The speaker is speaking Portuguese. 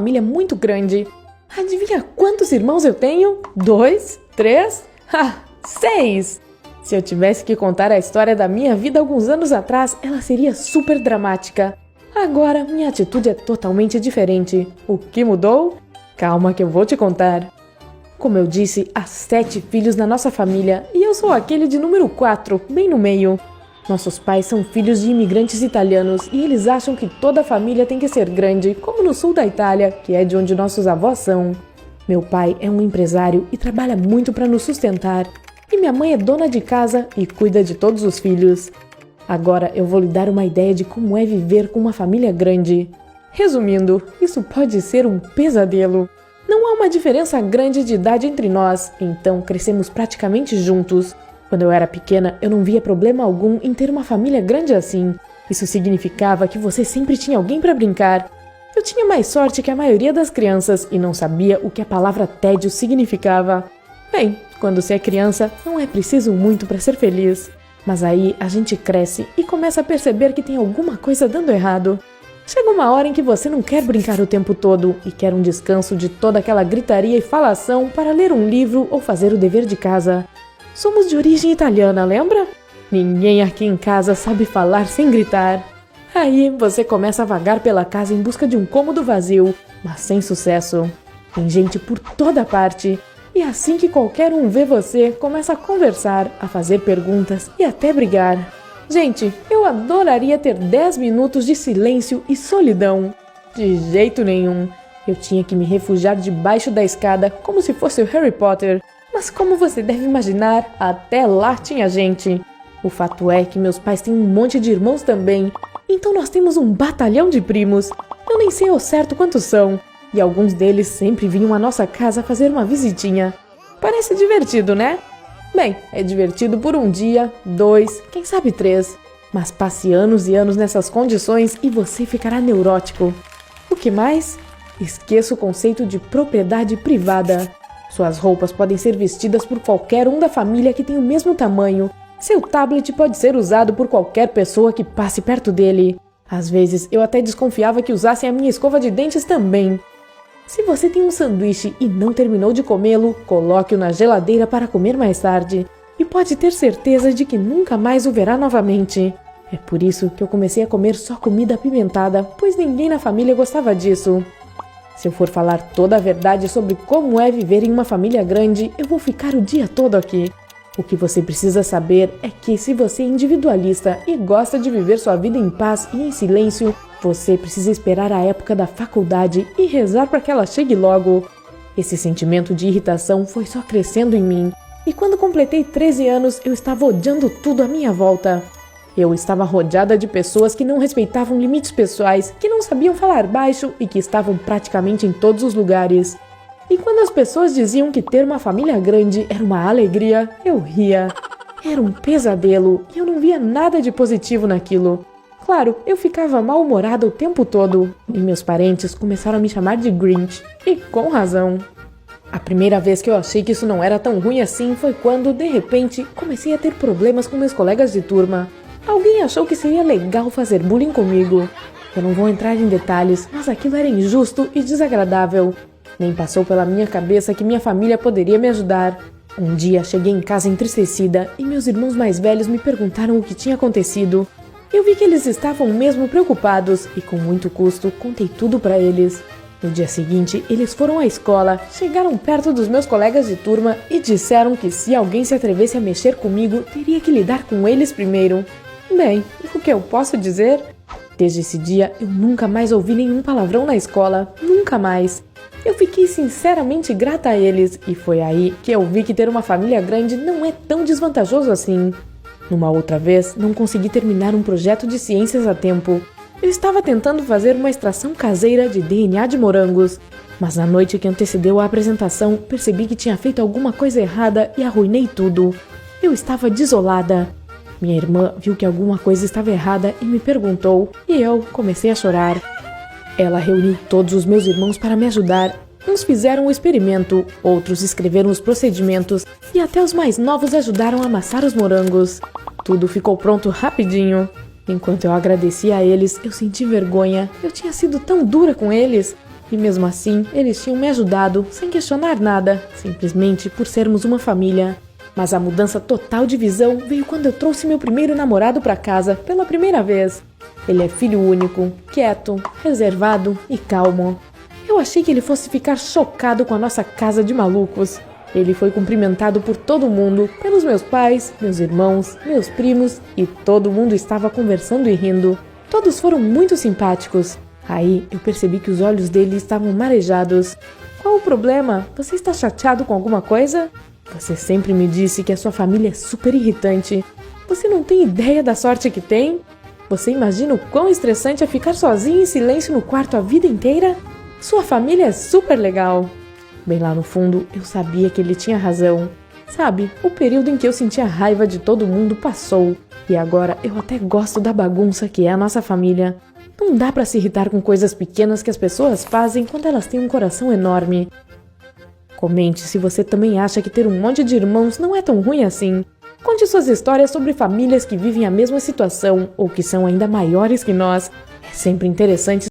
família muito grande. Adivinha quantos irmãos eu tenho? 2? 3? 6! Se eu tivesse que contar a história da minha vida alguns anos atrás, ela seria super dramática. Agora, minha atitude é totalmente diferente. O que mudou? Calma que eu vou te contar. Como eu disse, há 7 filhos na nossa família e eu sou aquele de número 4, bem no meio. Nossos pais são filhos de imigrantes italianos e eles acham que toda a família tem que ser grande, como no sul da Itália, que é de onde nossos avós são. Meu pai é um empresário e trabalha muito para nos sustentar. E minha mãe é dona de casa e cuida de todos os filhos. Agora eu vou lhe dar uma ideia de como é viver com uma família grande. Resumindo, isso pode ser um pesadelo. Não há uma diferença grande de idade entre nós, então crescemos praticamente juntos. Quando eu era pequena, eu não via problema algum em ter uma família grande assim. Isso significava que você sempre tinha alguém para brincar. Eu tinha mais sorte que a maioria das crianças e não sabia o que a palavra tédio significava. Bem, quando você é criança, não é preciso muito para ser feliz. Mas aí a gente cresce e começa a perceber que tem alguma coisa dando errado. Chega uma hora em que você não quer brincar o tempo todo e quer um descanso de toda aquela gritaria e falação para ler um livro ou fazer o dever de casa. Somos de origem italiana, lembra? Ninguém aqui em casa sabe falar sem gritar. Aí você começa a vagar pela casa em busca de um cômodo vazio, mas sem sucesso. Tem gente por toda parte. E assim que qualquer um vê você, começa a conversar, a fazer perguntas e até brigar. Gente, eu adoraria ter 10 minutos de silêncio e solidão. De jeito nenhum. Eu tinha que me refugiar debaixo da escada como se fosse o Harry Potter. Mas como você deve imaginar, até lá tinha gente. O fato é que meus pais têm um monte de irmãos também. Então nós temos um batalhão de primos. Eu nem sei ao certo quantos são. E alguns deles sempre vinham à nossa casa fazer uma visitinha. Parece divertido, né? Bem, é divertido por um dia, 2, quem sabe 3. Mas passe anos e anos nessas condições e você ficará neurótico. O que mais? Esqueça o conceito de propriedade privada. Suas roupas podem ser vestidas por qualquer um da família que tem o mesmo tamanho. Seu tablet pode ser usado por qualquer pessoa que passe perto dele. Às vezes, eu até desconfiava que usassem a minha escova de dentes também. Se você tem um sanduíche e não terminou de comê-lo, coloque-o na geladeira para comer mais tarde. E pode ter certeza de que nunca mais o verá novamente. É por isso que eu comecei a comer só comida apimentada, pois ninguém na família gostava disso. Se eu for falar toda a verdade sobre como é viver em uma família grande, eu vou ficar o dia todo aqui. O que você precisa saber é que se você é individualista e gosta de viver sua vida em paz e em silêncio, você precisa esperar a época da faculdade e rezar para que ela chegue logo. Esse sentimento de irritação foi só crescendo em mim, e quando completei 13 anos eu estava odiando tudo à minha volta. Eu estava rodeada de pessoas que não respeitavam limites pessoais, que não sabiam falar baixo e que estavam praticamente em todos os lugares. E quando as pessoas diziam que ter uma família grande era uma alegria, eu ria. Era um pesadelo e eu não via nada de positivo naquilo. Claro, eu ficava mal-humorada o tempo todo e meus parentes começaram a me chamar de Grinch, e com razão. A primeira vez que eu achei que isso não era tão ruim assim foi quando, de repente, comecei a ter problemas com meus colegas de turma. Alguém achou que seria legal fazer bullying comigo. Eu não vou entrar em detalhes, mas aquilo era injusto e desagradável. Nem passou pela minha cabeça que minha família poderia me ajudar. Um dia cheguei em casa entristecida e meus irmãos mais velhos me perguntaram o que tinha acontecido. Eu vi que eles estavam mesmo preocupados e com muito custo contei tudo para eles. No dia seguinte, eles foram à escola, chegaram perto dos meus colegas de turma e disseram que se alguém se atrevesse a mexer comigo, teria que lidar com eles primeiro. Bem, o que eu posso dizer? Desde esse dia, eu nunca mais ouvi nenhum palavrão na escola, nunca mais. Eu fiquei sinceramente grata a eles e foi aí que eu vi que ter uma família grande não é tão desvantajoso assim. Numa outra vez, não consegui terminar um projeto de ciências a tempo. Eu estava tentando fazer uma extração caseira de DNA de morangos, mas na noite que antecedeu a apresentação, percebi que tinha feito alguma coisa errada e arruinei tudo. Eu estava desolada. Minha irmã viu que alguma coisa estava errada e me perguntou, e eu comecei a chorar. Ela reuniu todos os meus irmãos para me ajudar. Uns fizeram o experimento, outros escreveram os procedimentos e até os mais novos ajudaram a amassar os morangos. Tudo ficou pronto rapidinho. Enquanto eu agradecia a eles, eu senti vergonha. Eu tinha sido tão dura com eles. E mesmo assim, eles tinham me ajudado, sem questionar nada, simplesmente por sermos uma família. Mas a mudança total de visão veio quando eu trouxe meu primeiro namorado para casa pela primeira vez. Ele é filho único, quieto, reservado e calmo. Eu achei que ele fosse ficar chocado com a nossa casa de malucos. Ele foi cumprimentado por todo mundo, pelos meus pais, meus irmãos, meus primos, e todo mundo estava conversando e rindo. Todos foram muito simpáticos. Aí eu percebi que os olhos dele estavam marejados. Qual o problema? Você está chateado com alguma coisa? Você sempre me disse que a sua família é super irritante. Você não tem ideia da sorte que tem? Você imagina o quão estressante é ficar sozinho em silêncio no quarto a vida inteira? Sua família é super legal. Bem lá no fundo, eu sabia que ele tinha razão. Sabe, o período em que eu sentia raiva de todo mundo passou. E agora eu até gosto da bagunça que é a nossa família. Não dá pra se irritar com coisas pequenas que as pessoas fazem quando elas têm um coração enorme. Comente se você também acha que ter um monte de irmãos não é tão ruim assim. Conte suas histórias sobre famílias que vivem a mesma situação ou que são ainda maiores que nós. É sempre interessante